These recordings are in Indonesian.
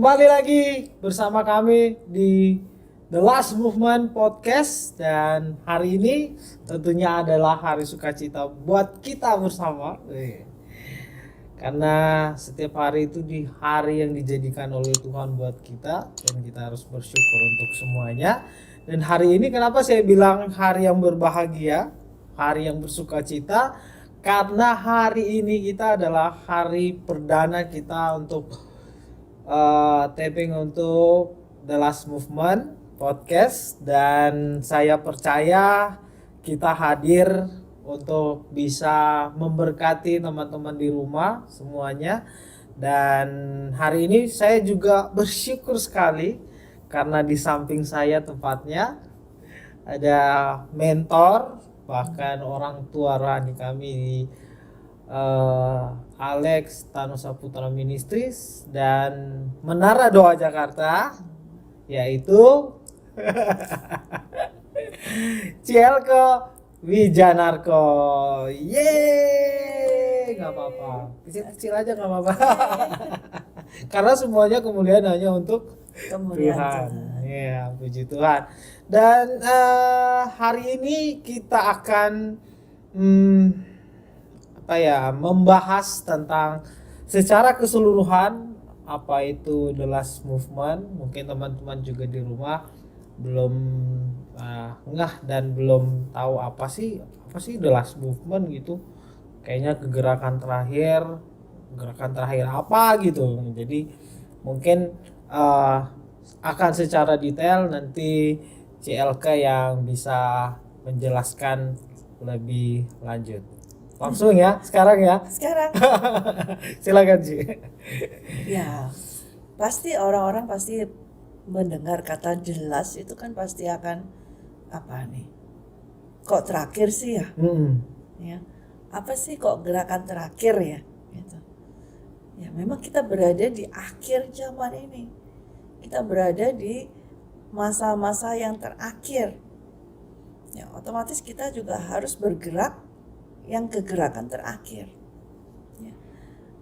kembali lagi bersama kami di The Last Movement Podcast. Dan hari ini tentunya adalah hari sukacita buat kita bersama. Karena setiap hari itu di hari yang dijadikan oleh Tuhan buat kita, dan kita harus bersyukur untuk semuanya. Dan hari ini kenapa saya bilang hari yang berbahagia, hari yang bersukacita? Karena hari ini kita adalah hari perdana kita untuk taping untuk The Last Movement Podcast. Dan saya percaya kita hadir untuk bisa memberkati teman-teman di rumah semuanya. Dan hari ini saya juga bersyukur sekali karena di samping saya tepatnya ada mentor, bahkan orang tua rohani kami, Alex Tanusa Putra Ministries dan Menara Doa Jakarta, yaitu Cielko Wijanarko. Yeay, nggak apa-apa, kecil-kecil aja nggak apa-apa. Karena semuanya kemuliaan hanya untuk Tuhan. Ya, puji Tuhan. Dan hari ini kita akan membahas tentang secara keseluruhan apa itu The Last Movement. Mungkin teman-teman juga di rumah belum ngeh dan belum tahu apa sih The Last Movement gitu. Kayaknya gerakan terakhir apa gitu. Jadi mungkin akan secara detail nanti CLK yang bisa menjelaskan lebih lanjut. Langsung ya, sekarang ya. Sekarang. Silakan Ci. Ya, pasti orang-orang pasti mendengar kata jelas itu kan pasti akan apa nih? Kok terakhir sih ya? Ya, apa sih kok gerakan terakhir ya? Gitu. Ya, memang kita berada di akhir zaman ini. Kita berada di masa-masa yang terakhir. Ya, otomatis kita juga harus bergerak yang kegerakan terakhir. Ya.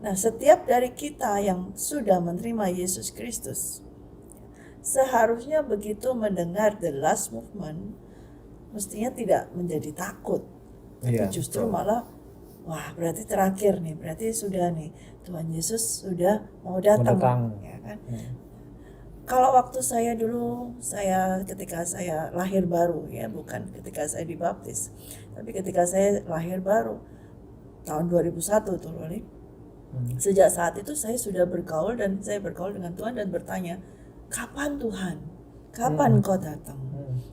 Nah, setiap dari kita yang sudah menerima Yesus Kristus, seharusnya begitu mendengar The Last Movement, mestinya tidak menjadi takut, tapi justru malah, wah berarti terakhir nih, berarti sudah nih, Tuhan Yesus sudah mau datang. Ya kan? Kalau waktu saya dulu, ketika saya lahir baru, ya bukan ketika saya dibaptis, tapi ketika saya lahir baru tahun 2001 tuh Loli. Sejak saat itu saya sudah bergaul dengan Tuhan dan bertanya, kapan Tuhan? Kapan Kau datang?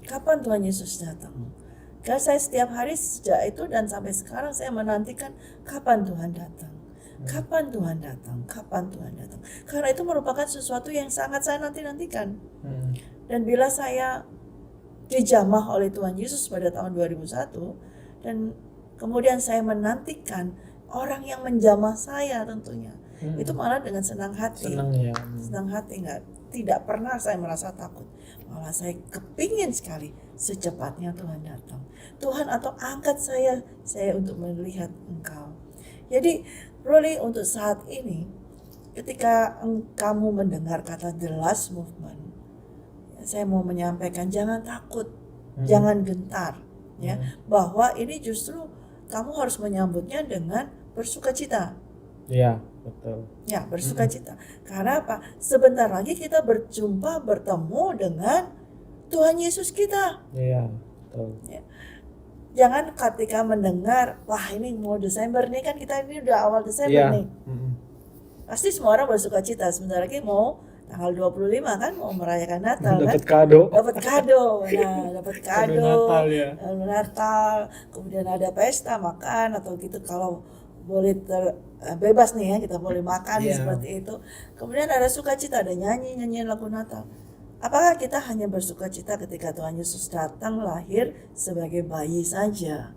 Kapan Tuhan Yesus datang? Karena saya setiap hari sejak itu dan sampai sekarang saya menantikan kapan Tuhan datang. Kapan Tuhan datang? Kapan Tuhan datang? Karena itu merupakan sesuatu yang sangat saya nantikan. Dan bila saya dijamah oleh Tuhan Yesus pada tahun 2001 dan kemudian saya menantikan orang yang menjamah saya tentunya, itu malah dengan senang hati. Senang hati, tidak pernah saya merasa takut. Malah saya kepingin sekali secepatnya Tuhan datang. Tuhan, atau angkat saya untuk melihat Engkau. Jadi Rolly, untuk saat ini ketika kamu mendengar kata The Last Movement, saya mau menyampaikan jangan takut, jangan gentar, ya, bahwa ini justru kamu harus menyambutnya dengan bersukacita. Iya, betul. Ya, bersukacita. Karena apa? Sebentar lagi kita bertemu dengan Tuhan Yesus kita. Iya, betul. Ya. Jangan ketika mendengar, wah ini mau Desember nih, kan kita ini udah awal Desember nih. Pasti semua orang bersukacita. Sebentar lagi mau tanggal 25 kan, mau merayakan Natal. Dapat kado. Nah, dapat kado. Natal. Kemudian ada pesta, makan atau gitu, kalau boleh bebas nih ya, kita boleh makan seperti itu. Kemudian ada sukacita, ada nyanyian lagu Natal. Apakah kita hanya bersukacita ketika Tuhan Yesus datang lahir sebagai bayi saja?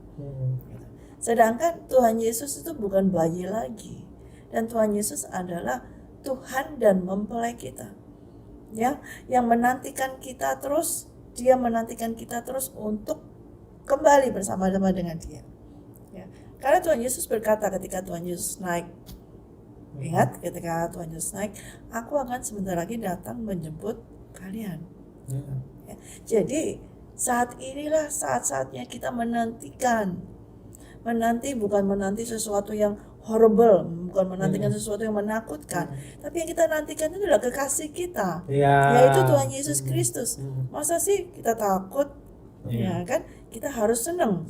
Sedangkan Tuhan Yesus itu bukan bayi lagi. Dan Tuhan Yesus adalah Tuhan dan mempelai kita. Ya, yang menantikan kita terus, Dia menantikan kita terus untuk kembali bersama-sama dengan Dia. Ya. Karena Tuhan Yesus berkata ketika Tuhan Yesus naik Ingat ketika Tuhan Yesus naik, aku akan sebentar lagi datang menjemput kalian. Ya. Jadi saat inilah saat-saatnya kita menanti bukan menanti sesuatu yang horrible, bukan menantikan sesuatu yang menakutkan, tapi yang kita nantikan itu adalah kekasih kita, yaitu Tuhan Yesus Kristus. Masa sih kita takut? Ya kan, kita harus senang,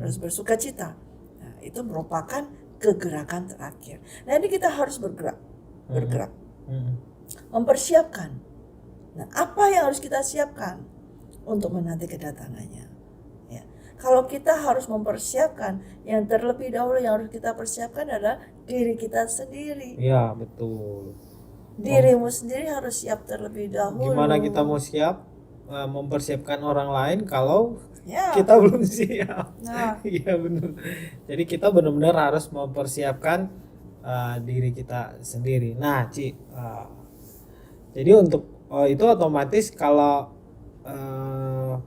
harus bersuka cita. Nah, itu merupakan kegerakan terakhir. Nah, ini kita harus bergerak, mempersiapkan. Nah, apa yang harus kita siapkan untuk menanti kedatangannya? Ya. Kalau kita harus mempersiapkan, yang terlebih dahulu yang harus kita persiapkan adalah diri kita sendiri. Ya, betul. Dirimu sendiri harus siap terlebih dahulu. Gimana kita mau siap mempersiapkan orang lain kalau kita belum siap? Iya benar. Jadi kita benar-benar harus mempersiapkan diri kita sendiri. Nah, Ci, jadi untuk itu otomatis kalau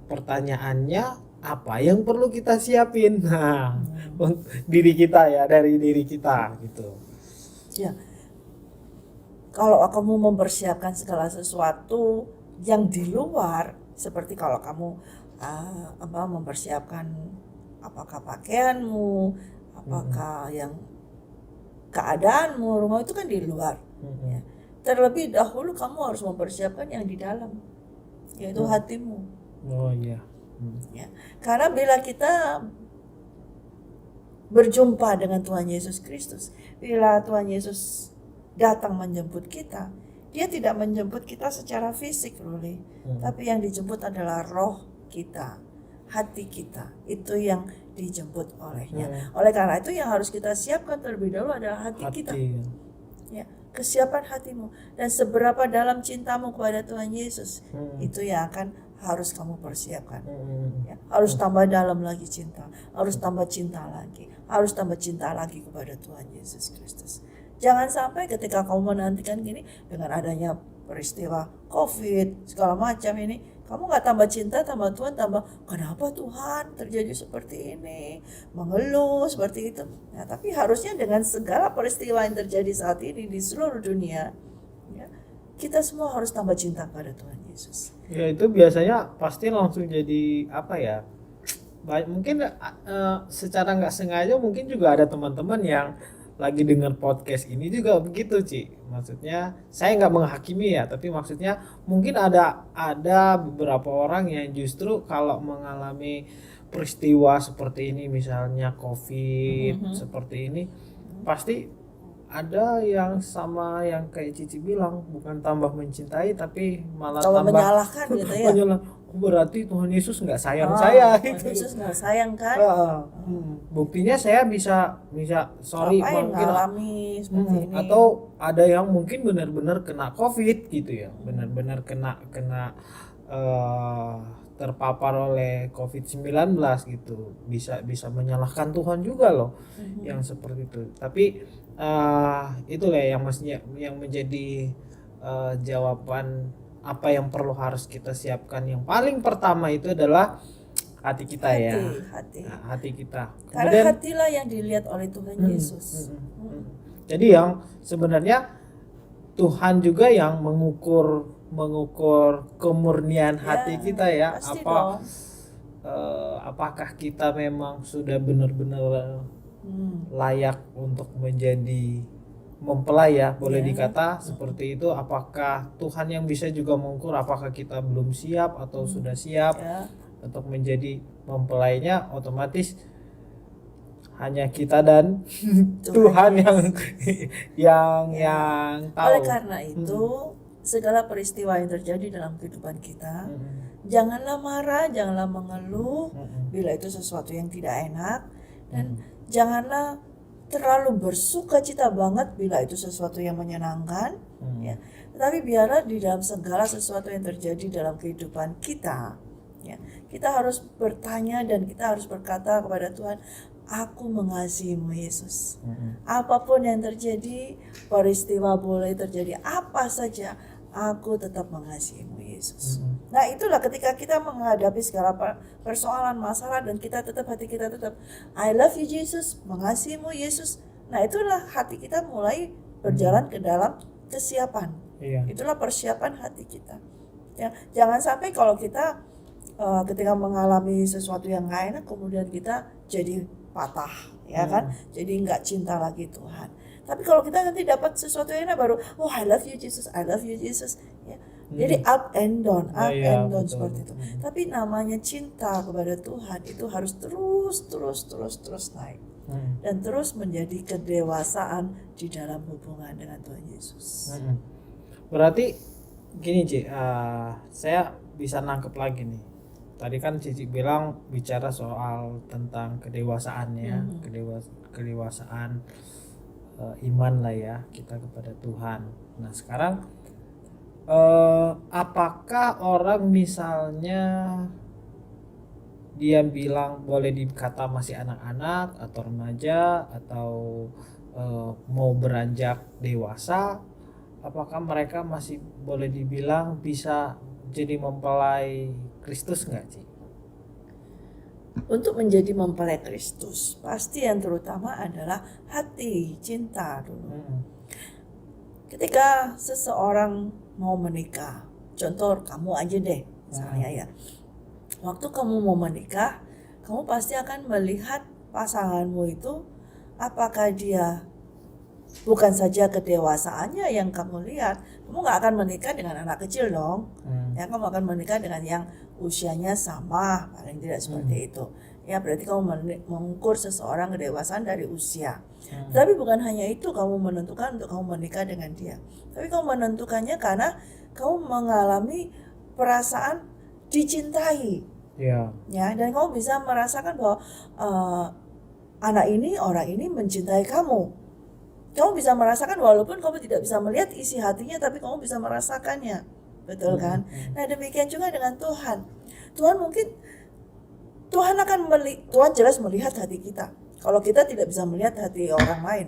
pertanyaannya apa yang perlu kita siapin? Nah, diri kita ya, dari diri kita gitu. Ya. Kalau kamu mempersiapkan segala sesuatu yang di luar, seperti kalau kamu mempersiapkan apakah pakaianmu, apakah yang keadaanmu, rumah itu kan di luar. Ya. Terlebih dahulu kamu harus mempersiapkan yang di dalam, yaitu hatimu. Oh iya. Ya. Karena bila kita berjumpa dengan Tuhan Yesus Kristus, bila Tuhan Yesus datang menjemput kita, Dia tidak menjemput kita secara fisik, Ruli, tapi yang dijemput adalah roh kita, hati kita. Itu yang dijemput olehnya. Oleh karena itu yang harus kita siapkan terlebih dahulu adalah hati kita. Ya, kesiapan hatimu dan seberapa dalam cintamu kepada Tuhan Yesus, itu yang akan harus kamu persiapkan. Ya, harus tambah dalam lagi cinta, harus tambah cinta lagi, harus tambah cinta lagi kepada Tuhan Yesus Kristus. Jangan sampai ketika kamu menantikan gini, dengan adanya peristiwa COVID segala macam ini, kamu gak tambah cinta tambah Tuhan, tambah kenapa Tuhan terjadi seperti ini, mengeluh seperti itu. Nah, tapi harusnya dengan segala peristiwa yang terjadi saat ini di seluruh dunia, ya, kita semua harus tambah cinta pada Tuhan Yesus. Ya itu biasanya pasti langsung jadi apa ya? Mungkin secara nggak sengaja mungkin juga ada teman-teman yang lagi dengar podcast ini juga begitu, Ci. Maksudnya saya nggak menghakimi ya, tapi maksudnya mungkin ada beberapa orang yang justru kalau mengalami peristiwa seperti ini, misalnya COVID seperti ini, pasti ada yang sama yang kayak Cici bilang, bukan tambah mencintai tapi malah tambah menyalahkan gitu ya. Berarti Tuhan Yesus nggak sayang saya gitu. Tuhan Yesus nggak sayang kan? Buktinya saya bisa sorry mungkin mengalami seperti ini. Atau ada yang mungkin benar-benar kena COVID gitu ya, benar-benar kena terpapar oleh COVID-19 gitu, bisa menyalahkan Tuhan juga loh, yang seperti itu. Tapi itulah yang menjadi jawaban apa yang perlu harus kita siapkan. Yang paling pertama itu adalah hati kita. Hati kita. Karena hatilah yang dilihat oleh Tuhan Yesus. Jadi yang sebenarnya Tuhan juga yang mengukur kemurnian hati kita ya. Apakah kita memang sudah benar-benar layak untuk menjadi mempelai ya, boleh dikata seperti itu. Apakah Tuhan yang bisa juga mengukur apakah kita belum siap atau sudah siap untuk menjadi mempelainya? Otomatis hanya kita dan Tuhan yang tahu. Oleh karena itu segala peristiwa yang terjadi dalam kehidupan kita, janganlah marah, janganlah mengeluh bila itu sesuatu yang tidak enak, dan janganlah terlalu bersuka cita banget bila itu sesuatu yang menyenangkan, ya. Tetapi biarlah di dalam segala sesuatu yang terjadi dalam kehidupan kita, ya, kita harus bertanya dan kita harus berkata kepada Tuhan, aku mengasihimu Yesus. Apapun yang terjadi, peristiwa boleh terjadi apa saja, aku tetap mengasihimu Yesus. Nah itulah ketika kita menghadapi segala persoalan, masalah, dan hati kita tetap I love you Jesus, mengasihimu Yesus. Nah itulah hati kita mulai berjalan ke dalam kesiapan. Iya. Itulah persiapan hati kita. Ya, jangan sampai kalau kita ketika mengalami sesuatu yang nggak enak kemudian kita jadi patah, ya kan? Jadi nggak cinta lagi Tuhan. Tapi kalau kita nanti dapat sesuatu yang enak baru, oh I love you Jesus, I love you Jesus. Ya. Jadi up and down Betul. seperti itu. Tapi namanya cinta kepada Tuhan itu harus terus naik. Dan terus menjadi kedewasaan di dalam hubungan dengan Tuhan Yesus. Berarti gini Ci, saya bisa nangkep lagi nih. Tadi kan Cici bilang bicara soal tentang kedewasaannya, kedewasaan iman lah ya kita kepada Tuhan. Nah sekarang apakah orang misalnya dia bilang boleh dikata masih anak-anak atau remaja atau mau beranjak dewasa, apakah mereka masih boleh dibilang bisa jadi mempelai Kristus nggak sih? Untuk menjadi mempelai Kristus, pasti yang terutama adalah hati, cinta dulu. Ketika seseorang mau menikah, contoh kamu aja deh, misalnya ya. Waktu kamu mau menikah, kamu pasti akan melihat pasanganmu itu apakah dia bukan saja kedewasaannya yang kamu lihat, kamu nggak akan menikah dengan anak kecil dong. Ya, kamu akan menikah dengan yang usianya sama, paling tidak seperti itu. Ya, berarti kamu mengukur seseorang kedewasaan dari usia. Tapi bukan hanya itu kamu menentukan untuk kamu menikah dengan dia. Tapi kamu menentukannya karena kamu mengalami perasaan dicintai. Ya, dan kamu bisa merasakan bahwa anak ini, orang ini mencintai kamu. Kamu bisa merasakan walaupun kamu tidak bisa melihat isi hatinya, tapi kamu bisa merasakannya. Betul kan? Nah demikian juga dengan Tuhan. Tuhan jelas melihat hati kita. Kalau kita tidak bisa melihat hati orang lain,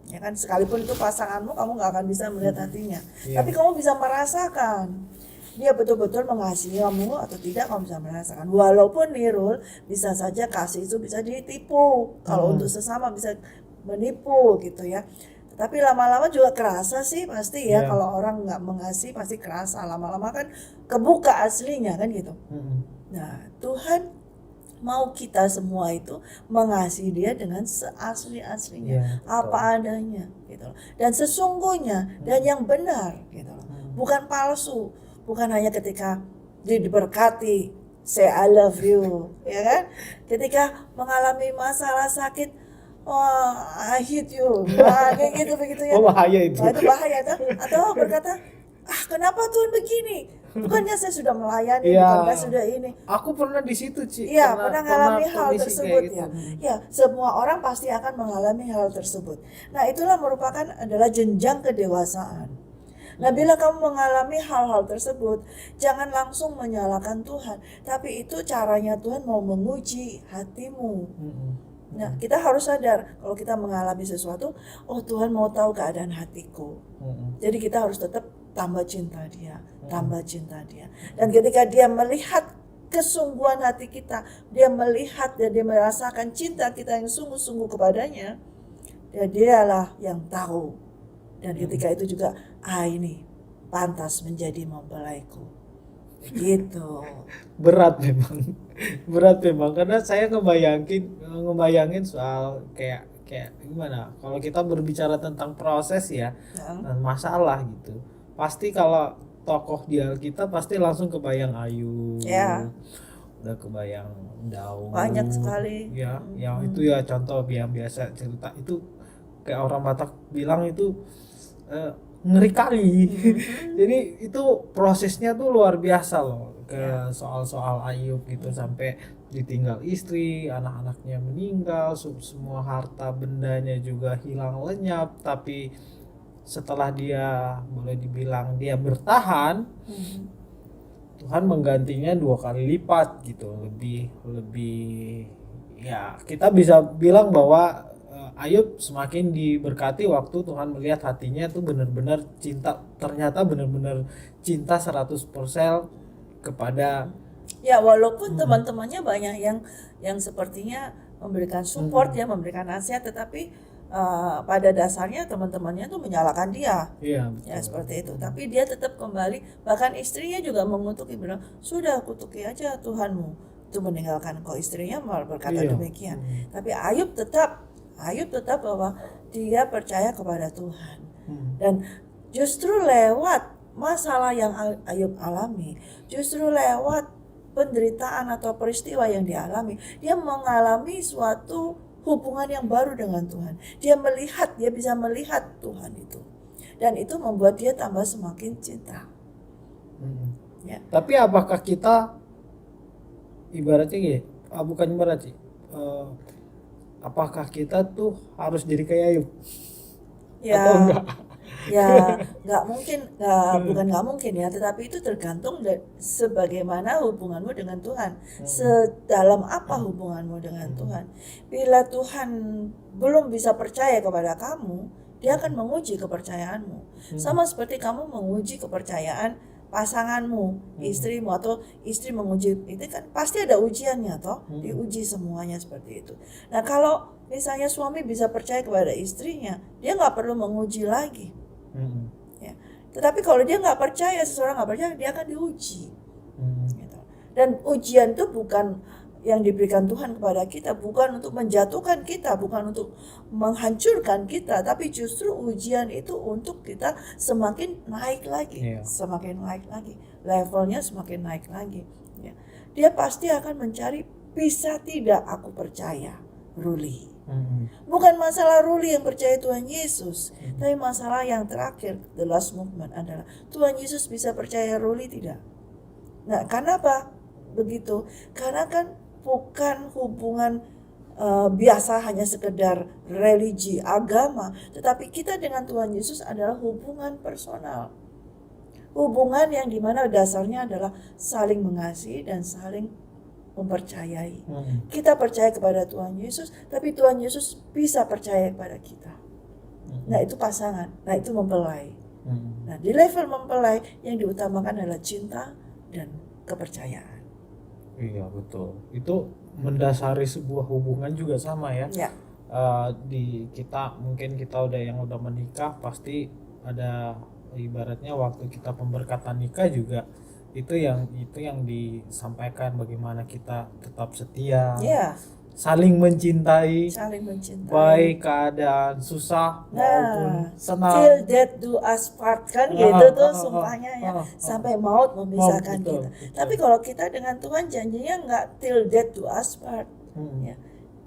ya kan, sekalipun itu pasanganmu, kamu nggak akan bisa melihat hatinya. Tapi kamu bisa merasakan dia betul-betul mengasihi kamu atau tidak, kamu bisa merasakan. Walaupun Nirul bisa saja kasih itu bisa ditipu. Kalau untuk sesama bisa menipu gitu ya. Tapi lama-lama juga kerasa sih pasti ya. Kalau orang nggak mengasihi pasti kerasa. Lama-lama kan kebuka aslinya kan gitu. Nah Tuhan mau kita semua itu mengasihi dia dengan seasli-aslinya, apa adanya gitu loh. Dan sesungguhnya dan yang benar gitu loh. Bukan palsu, bukan hanya ketika diberkati say I love you, ya kan? Ketika mengalami masalah sakit, oh I hate you, kayak gitu begitu ya. Oh bahaya itu. Itu bahaya kan? Atau berkata, kenapa Tuhan begini? Bukannya saya sudah melayani, bukannya sudah ini. Aku pernah di situ, Ci. Iya, pernah mengalami hal tersebut ya. Ya, semua orang pasti akan mengalami hal tersebut. Nah, itulah adalah jenjang kedewasaan. Nah, bila kamu mengalami hal-hal tersebut, jangan langsung menyalahkan Tuhan, tapi itu caranya Tuhan mau menguji hatimu. Nah, kita harus sadar kalau kita mengalami sesuatu, oh Tuhan mau tahu keadaan hatiku. Jadi kita harus tetap tambah cinta dia. Dan ketika dia melihat kesungguhan hati kita, dia melihat dan dia merasakan cinta kita yang sungguh-sungguh kepadanya, dialah yang tahu. Dan ketika itu juga, ini pantas menjadi mempelaiku. Gitu. Berat memang karena saya ngebayangin soal kayak gimana kalau kita berbicara tentang proses ya dan masalah gitu. Pasti kalau tokoh di Alkitab pasti langsung kebayang Ayub, udah kebayang Daud, banyak sekali ya, yang itu ya contoh yang biasa cerita itu kayak orang Batak bilang itu ngeri kali. Jadi itu prosesnya tuh luar biasa loh ke soal-soal Ayub gitu, sampai ditinggal istri, anak-anaknya meninggal, semua harta bendanya juga hilang lenyap, tapi setelah dia boleh dibilang dia bertahan, Tuhan menggantinya 2 kali lipat gitu, lebih ya kita bisa bilang bahwa Ayub semakin diberkati waktu Tuhan melihat hatinya tuh benar-benar cinta, ternyata benar-benar cinta 100% kepada ya, walaupun teman-temannya banyak yang sepertinya memberikan support ya, memberikan nasihat, tetapi pada dasarnya teman-temannya tuh menyalahkan dia. Iya, Ya betul. seperti itu. Tapi dia tetap kembali, bahkan istrinya juga mengutuki, bilang, "Sudah kutuki aja Tuhanmu." Itu meninggalkan kok, istrinya malah berkata Iya. demikian. Tapi Ayub tetap bahwa dia percaya kepada Tuhan. Dan justru lewat masalah yang Ayub alami, justru lewat penderitaan atau peristiwa yang dialami, dia mengalami suatu hubungan yang baru dengan Tuhan. Dia bisa melihat Tuhan itu. Dan itu membuat dia tambah semakin cinta. Ya. Tapi apakah kita ibaratnya gini, bukan ibarat sih, apakah kita tuh harus jadi kayak Ayub? Ya, Atau enggak? ya bukan nggak mungkin ya, tetapi itu tergantung sebagaimana hubunganmu dengan Tuhan, sedalam apa hubunganmu dengan Tuhan. Bila Tuhan belum bisa percaya kepada kamu, dia akan menguji kepercayaanmu. Sama seperti kamu menguji kepercayaan pasanganmu, istrimu, atau istri menguji, itu kan pasti ada ujiannya toh, diuji semuanya seperti itu. Nah kalau misalnya suami bisa percaya kepada istrinya, dia nggak perlu menguji lagi. Ya. Tetapi kalau dia nggak percaya, seseorang nggak percaya, dia akan diuji. Gitu. Dan ujian itu bukan yang diberikan Tuhan kepada kita, bukan untuk menjatuhkan kita, bukan untuk menghancurkan kita, tapi justru ujian itu untuk kita semakin naik lagi, semakin naik lagi, levelnya semakin naik lagi. Ya. Dia pasti akan mencari, bisa tidak aku percaya Ruli. Bukan masalah Ruli yang percaya Tuhan Yesus, tapi masalah yang terakhir, the last movement adalah Tuhan Yesus bisa percaya Ruli tidak. Nah, kenapa begitu? Karena kan bukan hubungan biasa hanya sekedar religi, agama, tetapi kita dengan Tuhan Yesus adalah hubungan personal. Hubungan yang dimana dasarnya adalah saling mengasihi dan saling mempercayai. Kita percaya kepada Tuhan Yesus, tapi Tuhan Yesus bisa percaya kepada kita. Nah itu pasangan, nah itu mempelai. Nah di level mempelai yang diutamakan adalah cinta dan kepercayaan. Iya betul. Itu mendasari sebuah hubungan juga sama ya. Ya. Di kita mungkin kita udah menikah, pasti ada ibaratnya waktu kita pemberkatan nikah juga itu yang disampaikan bagaimana kita tetap setia, saling mencintai, baik keadaan susah maupun senang. Till death do us part kan gitu tuh sumpahnya ya, sampai maut memisahkan kita. Tapi kalau kita dengan Tuhan janjinya nggak till death do us part, ya.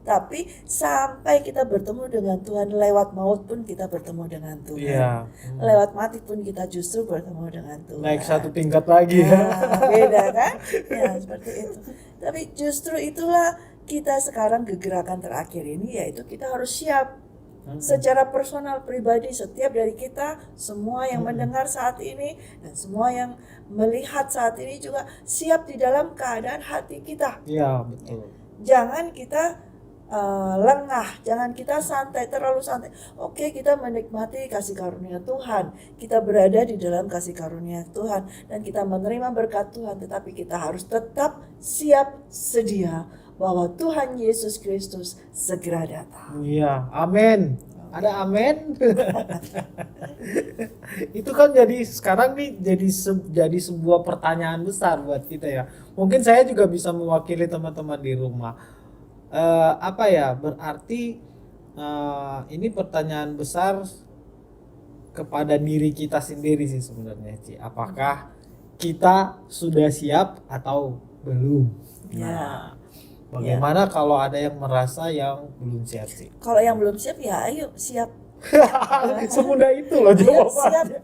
Tapi sampai kita bertemu dengan Tuhan, lewat maut pun kita bertemu dengan Tuhan. Lewat mati pun kita justru bertemu dengan Tuhan. Naik satu tingkat lagi. Beda kan? Ya seperti itu. Tapi justru itulah kita sekarang kegerakan terakhir ini, yaitu kita harus siap secara personal pribadi, setiap dari kita, semua yang mendengar saat ini dan semua yang melihat saat ini juga siap di dalam keadaan hati kita. Iya betul. Jangan kita lengah, jangan kita santai, terlalu santai. Oke, kita menikmati kasih karunia Tuhan, kita berada di dalam kasih karunia Tuhan dan kita menerima berkat Tuhan, tetapi kita harus tetap siap sedia bahwa Tuhan Yesus Kristus segera datang. Iya, amin. Ada amin. Itu kan jadi sekarang nih jadi sebuah pertanyaan besar buat kita ya. Mungkin saya juga bisa mewakili teman-teman di rumah. Berarti ini pertanyaan besar kepada diri kita sendiri sih sebenarnya, Ci. Apakah kita sudah siap atau belum? Nah, bagaimana kalau ada yang merasa yang belum siap sih? Kalau yang belum siap ya ayo siap. Semudah itu loh jawabannya.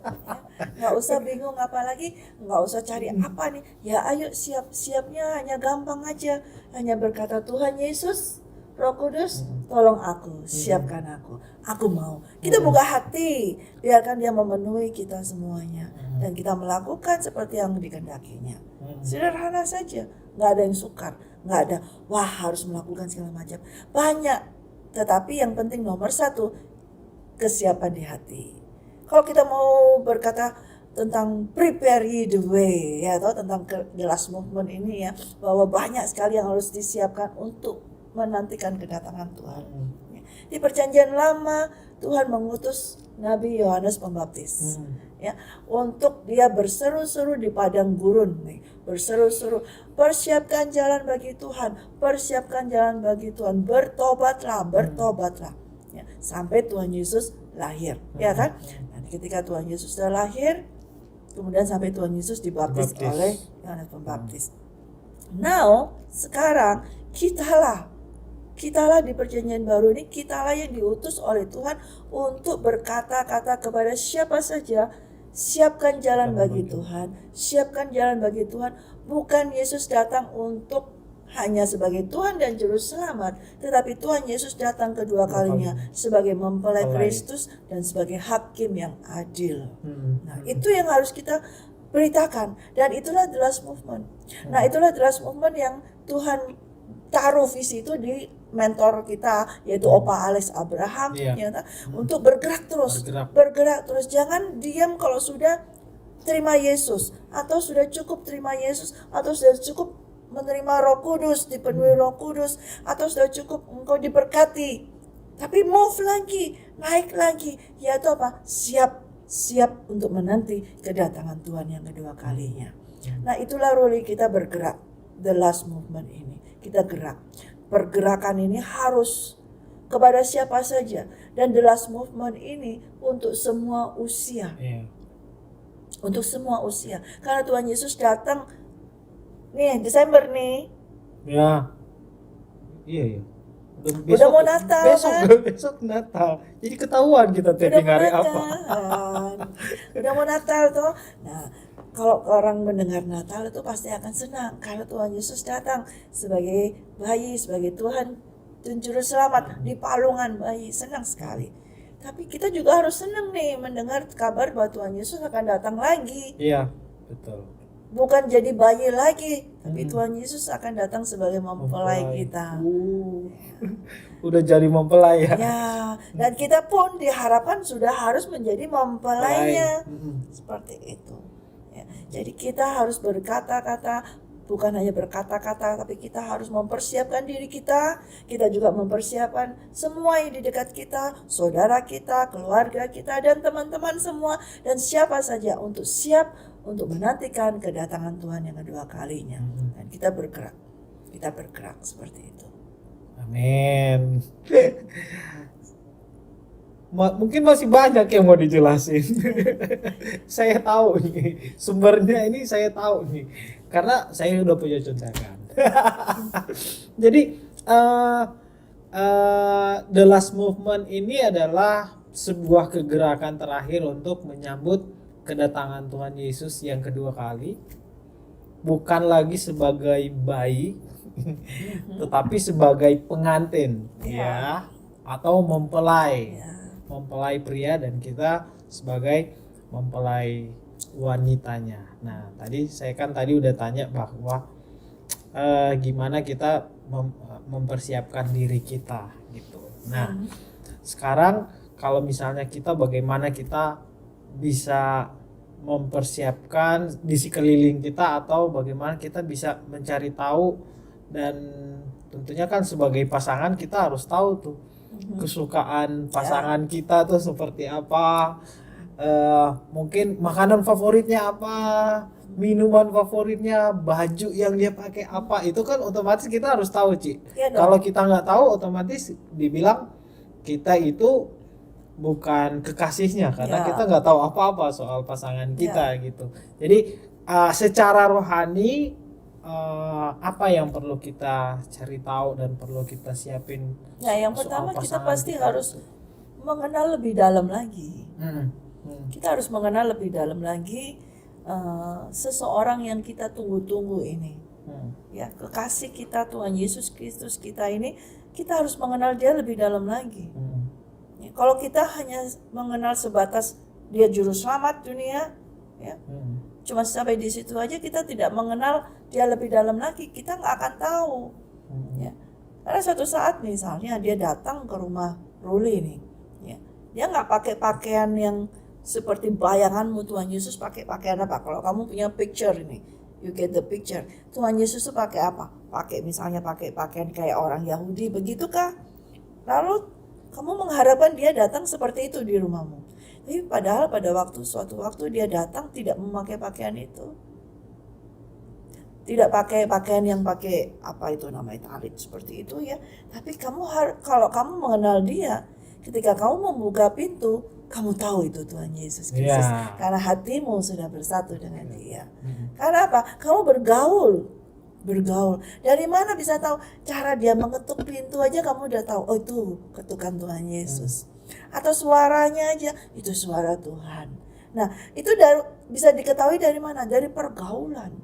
Nggak usah bingung, apalagi nggak usah cari apa nih. Ya ayo siap. Siapnya hanya gampang aja, hanya berkata, Tuhan Yesus, Roh Kudus, tolong aku, siapkan aku mau. Kita buka hati, biarkan dia memenuhi kita semuanya, dan kita melakukan seperti yang dikehendakinya. Sederhana saja, nggak ada yang sukar, nggak ada wah harus melakukan segala macam. Banyak, tetapi yang penting nomor satu, kesiapan di hati. Kalau kita mau berkata tentang prepare ye the way, ya, atau tentang the last movement ini ya, bahwa banyak sekali yang harus disiapkan untuk menantikan kedatangan Tuhan. Di perjanjian lama Tuhan mengutus Nabi Yohanes Pembaptis. Ya, untuk dia berseru-seru di padang gurun nih, berseru-seru, persiapkan jalan bagi Tuhan, persiapkan jalan bagi Tuhan, bertobatlah, bertobatlah. Ya, sampai Tuhan Yesus lahir, ya kan? Dan ketika Tuhan Yesus sudah lahir, kemudian sampai Tuhan Yesus dibaptis oleh Yohanes Pembaptis. Now, sekarang kitalah di perjanjian baru ini, kitalah yang diutus oleh Tuhan untuk berkata-kata kepada siapa saja, siapkan jalan bagi Tuhan, siapkan jalan bagi Tuhan. Bukan Yesus datang untuk hanya sebagai Tuhan dan Juru Selamat, tetapi Tuhan Yesus datang kedua kalinya sebagai mempelai Kristus dan sebagai hakim yang adil. Nah, itu yang harus kita beritakan, dan itulah The Last Movement. Nah, itulah The Last Movement yang Tuhan taruh visi itu di mentor kita, yaitu Opa Alex Abraham, untuk bergerak terus, jangan diam kalau sudah terima Yesus, atau sudah cukup terima Yesus, atau sudah cukup menerima Roh Kudus, dipenuhi Roh Kudus, atau sudah cukup engkau diberkati, tapi move lagi, naik lagi, yaitu apa? Siap untuk menanti kedatangan Tuhan yang kedua kalinya. Nah, itulah role kita bergerak, The Last Movement ini. Kita gerak. Pergerakan ini harus kepada siapa saja, dan The Last Movement ini untuk semua usia. Untuk semua usia. Karena Tuhan Yesus datang nih Desember nih. Iya. Udah mau Natal kan? Besok Natal. Jadi ketahuan kita taping hari apa. Udah mau Natal tuh. Nah, kalau orang mendengar Natal itu pasti akan senang karena Tuhan Yesus datang sebagai bayi, sebagai Tuhan dan Juru Selamat di palungan bayi. Senang sekali. Tapi kita juga harus senang nih mendengar kabar bahwa Tuhan Yesus akan datang lagi. Iya, betul. Bukan jadi bayi lagi, tapi Tuhan Yesus akan datang sebagai mempelai kita. Udah jadi mempelai ya. Ya, dan kita pun diharapkan sudah harus menjadi mempelainya. Seperti itu. Ya, jadi kita harus berkata-kata, bukan hanya berkata-kata, tapi kita harus mempersiapkan diri kita. Kita juga mempersiapkan semua yang di dekat kita, saudara kita, keluarga kita, dan teman-teman semua, dan siapa saja untuk siap untuk menantikan kedatangan Tuhan yang kedua kalinya. Dan kita bergerak seperti itu. Amin. Mungkin masih banyak yang mau dijelasin. Saya tahu nih, sumbernya ini saya tahu nih, karena saya udah punya contekan. Jadi The Last Movement ini adalah sebuah kegerakan terakhir untuk menyambut kedatangan Tuhan Yesus yang kedua kali, bukan lagi sebagai bayi, tetapi sebagai pengantin, ya, atau mempelai, mempelai pria, dan kita sebagai mempelai wanitanya. Nah, saya tadi udah tanya bahwa gimana kita mempersiapkan diri kita, gitu. Nah, sekarang kalau misalnya bagaimana kita bisa mempersiapkan di sekeliling kita, atau bagaimana kita bisa mencari tahu, dan tentunya kan sebagai pasangan kita harus tahu tuh kesukaan pasangan kita tuh seperti apa, mungkin makanan favoritnya apa, minuman favoritnya, baju yang dia pakai apa, itu kan otomatis kita harus tahu, Ci. Kalau kita nggak tahu, otomatis dibilang kita itu bukan kekasihnya, karena kita nggak tahu apa-apa soal pasangan kita, gitu. Jadi secara rohani apa yang perlu kita cari tahu dan perlu kita siapin? Ya, yang pertama kita pasti harus mengenal lebih dalam lagi. Kita harus mengenal lebih dalam lagi seseorang yang kita tunggu-tunggu ini. Ya, kekasih kita, Tuhan Yesus Kristus kita ini, kita harus mengenal dia lebih dalam lagi. Kalau kita hanya mengenal sebatas dia juru selamat dunia, ya, cuma sampai di situ aja, kita tidak mengenal dia lebih dalam lagi, kita nggak akan tahu. Ya. Karena suatu saat misalnya dia datang ke rumah Ruli nih, ya, dia nggak pakai pakaian yang seperti bayanganmu. Tuhan Yesus pakai pakaian apa? Kalau kamu punya picture ini, you get the picture. Tuhan Yesus tuh pakai apa? Pakai pakaian kayak orang Yahudi, begitukah? Lalu Kamu mengharapkan dia datang seperti itu di rumahmu. Tapi padahal pada suatu waktu dia datang tidak memakai pakaian itu. Tidak pakai pakaian yang pakai apa itu namanya talit seperti itu ya. Tapi kalau kamu mengenal dia, ketika kamu membuka pintu, kamu tahu itu Tuhan Yesus Kristus. Ya. Karena hatimu sudah bersatu dengan dia. Karena apa? Kamu bergaul. Dari mana bisa tahu? Cara dia mengetuk pintu aja kamu udah tahu. Oh itu ketukan Tuhan Yesus. Atau suaranya aja, itu suara Tuhan. Nah itu bisa diketahui dari mana? Dari pergaulan.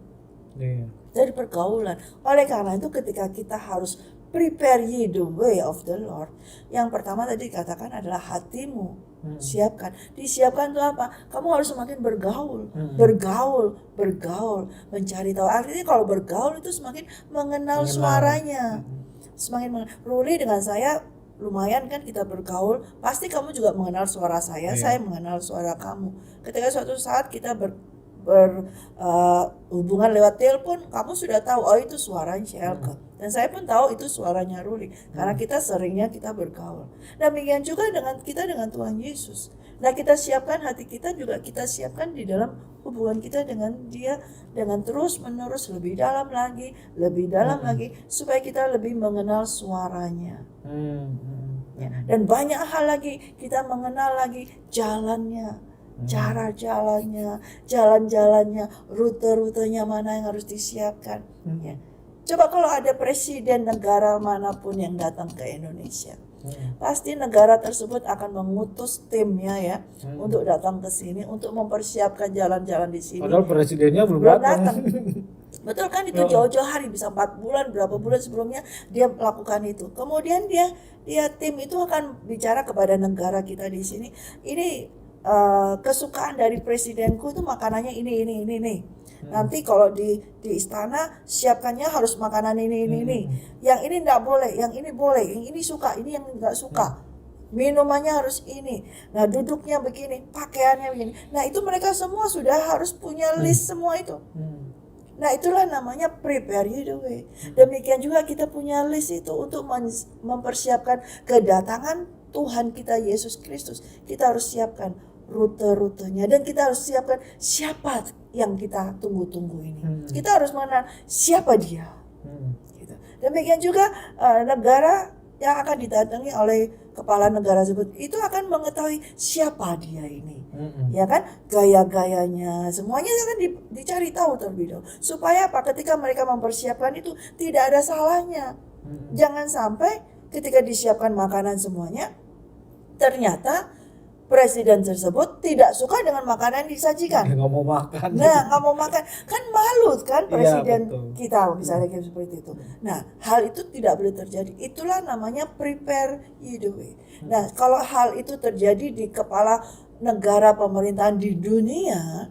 Dari pergaulan. Oleh karena itu ketika kita harus prepare ye the way of the Lord, yang pertama tadi dikatakan adalah hatimu. Siapkan. Disiapkan itu apa? Kamu harus semakin bergaul. Bergaul, mencari tahu. Artinya kalau bergaul itu semakin mengenal suaranya. Semakin Ruli dengan saya lumayan kan kita bergaul, pasti kamu juga mengenal suara saya mengenal suara kamu. Ketika suatu saat kita hubungan lewat telepon, kamu sudah tahu oh itu suaranya Shelke. Dan saya pun tahu itu suaranya Ruli karena kita bergaul. Demikian juga dengan Tuhan Yesus. Nah, kita siapkan hati kita juga kita siapkan di dalam hubungan kita dengan Dia dengan terus-menerus lebih dalam lagi supaya kita lebih mengenal suaranya. Ya, dan banyak hal lagi kita mengenal lagi jalannya. Cara jalan-jalannya, rute-rutenya mana yang harus disiapkan. Ya. Coba kalau ada presiden negara manapun yang datang ke Indonesia, pasti negara tersebut akan mengutus timnya ya untuk datang ke sini untuk mempersiapkan jalan-jalan di sini. Padahal presidennya belum datang. Betul kan, itu jauh-jauh hari, bisa 4 bulan, berapa bulan sebelumnya dia melakukan itu. Kemudian dia tim itu akan bicara kepada negara kita di sini. Ini kesukaan dari presidenku itu makanannya ini. Nanti kalau di istana siapkannya harus makanan ini. Yang ini enggak boleh, yang ini boleh, yang ini suka, ini yang enggak suka. Minumannya harus ini. Nah, duduknya begini, pakaiannya begini. Nah, itu mereka semua sudah harus punya list semua itu. Nah, itulah namanya prepare ye the way. Demikian juga kita punya list itu untuk mempersiapkan kedatangan Tuhan kita Yesus Kristus. Kita harus siapkan rute-rutenya dan kita harus siapkan siapa yang kita tunggu-tunggu ini. Kita harus mengenal siapa dia. Gitu. Demikian juga negara yang akan didatangi oleh kepala negara tersebut itu akan mengetahui siapa dia ini. Ya kan, gaya-gayanya semuanya akan dicari tahu terlebih dahulu supaya apa, ketika mereka mempersiapkan itu tidak ada salahnya. Jangan sampai ketika disiapkan makanan semuanya ternyata presiden tersebut tidak suka dengan makanan yang disajikan. Nggak mau makan. Nah, nggak mau makan. Kan malu kan presiden kita misalnya kayak seperti itu. Nah, hal itu tidak boleh terjadi. Itulah namanya prepare ye the way. Nah, kalau hal itu terjadi di kepala negara pemerintahan di dunia,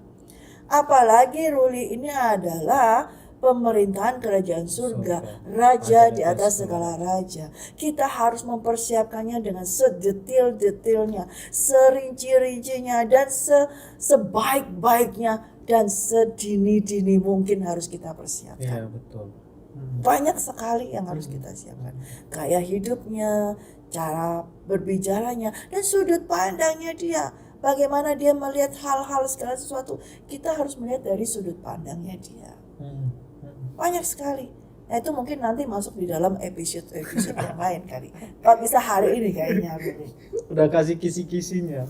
apalagi Ruli ini adalah pemerintahan kerajaan surga, raja di atas segala raja. Kita harus mempersiapkannya dengan sedetil-detilnya, serinci-rincinya, dan sebaik-baiknya, dan sedini-dini mungkin harus kita persiapkan. Iya, betul. Banyak sekali yang harus kita siapkan. Gaya hidupnya, cara berbicaranya, dan sudut pandangnya dia. Bagaimana dia melihat hal-hal segala sesuatu, kita harus melihat dari sudut pandangnya dia. Banyak sekali. Nah, itu mungkin nanti masuk di dalam episode yang lain kali. Kalau bisa hari ini kayaknya. Udah kasih kisi-kisinya.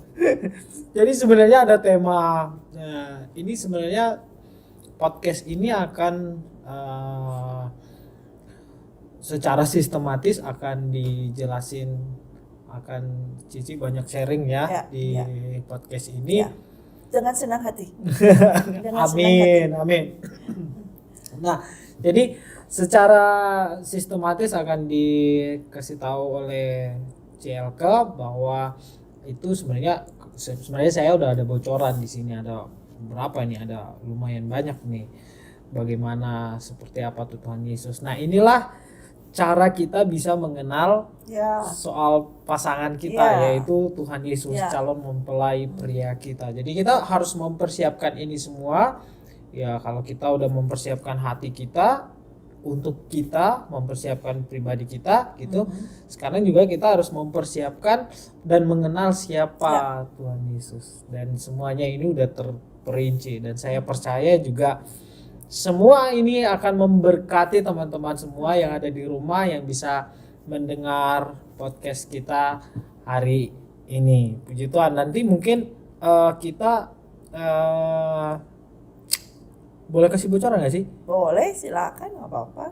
Jadi sebenarnya ada tema. Nah, ini sebenarnya podcast ini akan secara sistematis akan dijelasin, akan Cici banyak sharing ya di podcast ini. Ya. Dengan senang hati. Amin. Nah, jadi secara sistematis akan dikasih tahu oleh CLK bahwa itu sebenarnya saya udah ada bocoran di sini, ada berapa nih, ada lumayan banyak nih bagaimana seperti apa Tuhan Yesus. Nah, inilah cara kita bisa mengenal soal pasangan kita, yaitu Tuhan Yesus, calon mempelai pria kita. Jadi kita harus mempersiapkan ini semua. Ya, kalau kita udah mempersiapkan hati kita, untuk kita mempersiapkan pribadi kita gitu. Sekarang juga kita harus mempersiapkan dan mengenal siapa Tuhan Yesus, dan semuanya ini udah terperinci, dan saya percaya juga semua ini akan memberkati teman-teman semua yang ada di rumah yang bisa mendengar podcast kita hari ini. Puji Tuhan. Nanti mungkin kita boleh kasih bocoran nggak sih? Boleh, silakan, nggak apa-apa.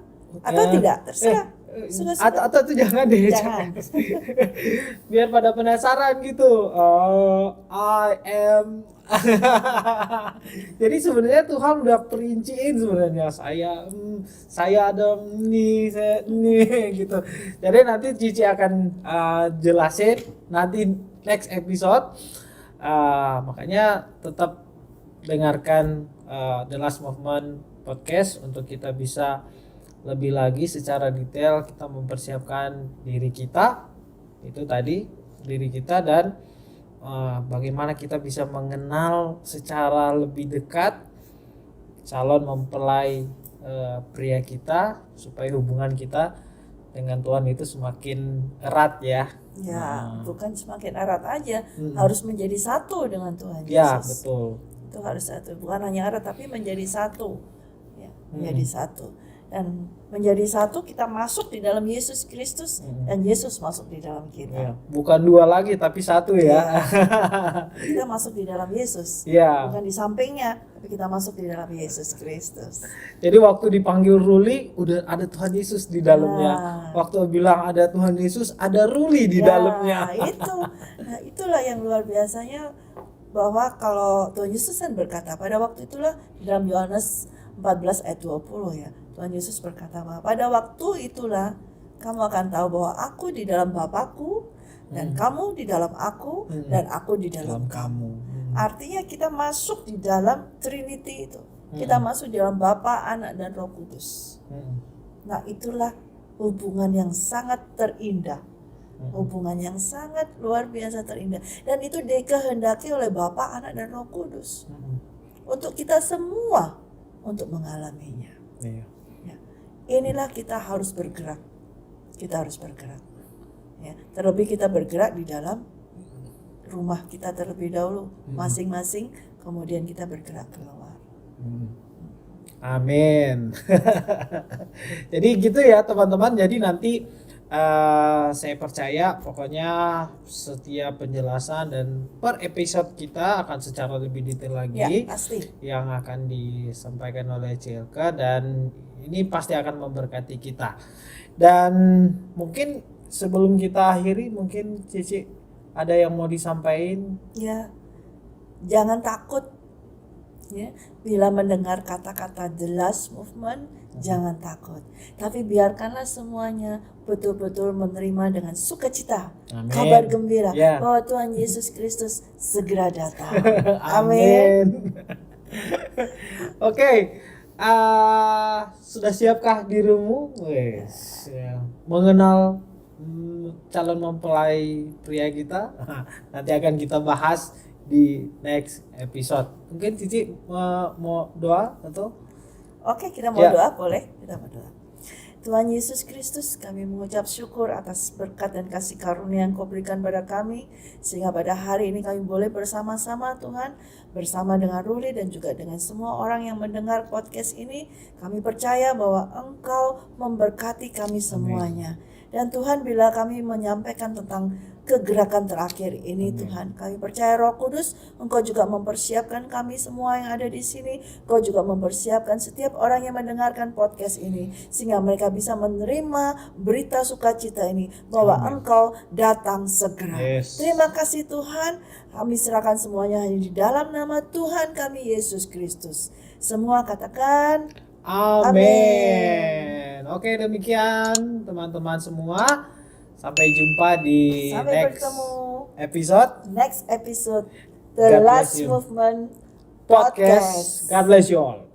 Atau tidak, terserah. Sudah. Atau tuh jangan deh, Jangan. biar pada penasaran gitu. I am. Jadi sebenarnya Tuhan udah perinciin sebenarnya, saya ada ini, saya ini gitu. Jadi nanti Cici akan jelasin nanti next episode. Makanya tetap dengarkan The Last Movement podcast untuk kita bisa lebih lagi secara detail kita mempersiapkan diri kita, itu tadi diri kita, dan bagaimana kita bisa mengenal secara lebih dekat calon mempelai pria kita, supaya hubungan kita dengan Tuhan itu semakin erat ya. Ya, bukan semakin erat aja, harus menjadi satu dengan Tuhan Yesus. Ya, betul. Itu harus satu, bukan hanya erat tapi menjadi satu. Ya, menjadi satu. Dan menjadi satu kita masuk di dalam Yesus Kristus dan Yesus masuk di dalam kita. Ya, bukan dua lagi tapi satu ya. Kita masuk di dalam Yesus. Ya. Bukan di sampingnya, tapi kita masuk di dalam Yesus Kristus. Jadi waktu dipanggil Ruli udah ada Tuhan Yesus di dalamnya. Waktu bilang ada Tuhan Yesus, ada Ruli di dalamnya. Nah, itulah yang luar biasanya, bahwa kalau Tuhan Yesus kan berkata pada waktu itulah, dalam Yohanes 14 ayat 20 ya. Tuhan Yesus berkata bahwa pada waktu itulah kamu akan tahu bahwa aku di dalam Bapakku dan kamu di dalam aku dan aku di dalam kamu. Artinya kita masuk di dalam Trinity itu. Kita masuk di dalam Bapa, Anak dan Roh Kudus. Nah, itulah hubungan yang sangat terindah. Hubungan yang sangat luar biasa terindah, dan itu dikehendaki oleh Bapa, Anak dan Roh Kudus untuk kita semua untuk mengalaminya. Iya. Ya. Inilah kita harus bergerak. Kita harus bergerak. Ya. Terlebih kita bergerak di dalam rumah kita terlebih dahulu, masing-masing, kemudian kita bergerak keluar. Amin. Jadi gitu ya teman-teman. Jadi nanti saya percaya pokoknya setiap penjelasan dan per episode kita akan secara lebih detail lagi pasti. yang akan disampaikan oleh Cilka, dan ini pasti akan memberkati kita. Dan mungkin sebelum kita akhiri, mungkin Cici ada yang mau disampaikan? Ya, jangan takut. Ya, bila mendengar kata-kata The Last Movement, jangan takut. Tapi biarkanlah semuanya betul-betul menerima dengan sukacita. Amin. Kabar gembira bahwa Tuhan Yesus Kristus segera datang. Amin. Oke. Sudah siapkah dirimu? Mengenal calon mempelai pria kita? Nanti akan kita bahas di next episode. Mungkin Cici mau doa atau? Oke, kita mau doa, boleh? Kita mau doa. Tuhan Yesus Kristus, kami mengucap syukur atas berkat dan kasih karunia yang Kau berikan pada kami, sehingga pada hari ini kami boleh bersama-sama Tuhan, bersama dengan Ruli dan juga dengan semua orang yang mendengar podcast ini. Kami percaya bahwa Engkau memberkati kami semuanya. Dan Tuhan, bila kami menyampaikan tentang kegerakan terakhir ini, Tuhan, kami percaya Roh Kudus, Engkau juga mempersiapkan kami semua yang ada di sini. Engkau juga mempersiapkan setiap orang yang mendengarkan podcast ini, sehingga mereka bisa menerima berita sukacita ini, bahwa Engkau datang segera. Terima kasih Tuhan, kami serahkan semuanya hanya di dalam nama Tuhan kami Yesus Kristus. Semua katakan Amin. Oke, demikian teman-teman semua. Sampai jumpa di next episode The Last Movement Podcast. God bless you all.